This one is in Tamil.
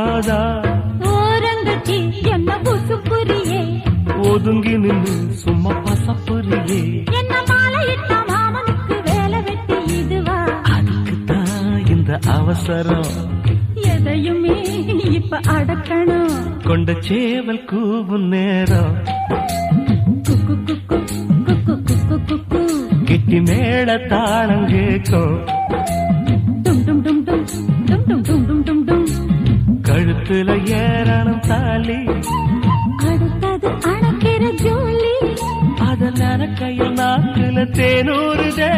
ஆகாதா? ஓரங்கட்டி என்ன புசுப்புரியே, ஒதுங்கி நின்று சும்மா பசப்புரியே. என்ன மாலையிட்ட மாமனுக்கு வேலை வெட்டி இதுவா? அதுக்குத்தான் இந்த அவசரம், எதையுமே இப்ப அடக்கணும். கொண்ட சேவல் கூவும் நேரம், குக்கு குக்கு குக்கு குக்கு குக்கு, கிட்டி மேள தாளம் கேட்கும். டும் டும் டும் டும் டும் டும் டும் டும் டும் டும். கழுத்துல ஏறணும் தாலி, அடுத்தது அணைக்கிற ஜோலி, அதன் கையில் நாக்குல தேனூறுதே.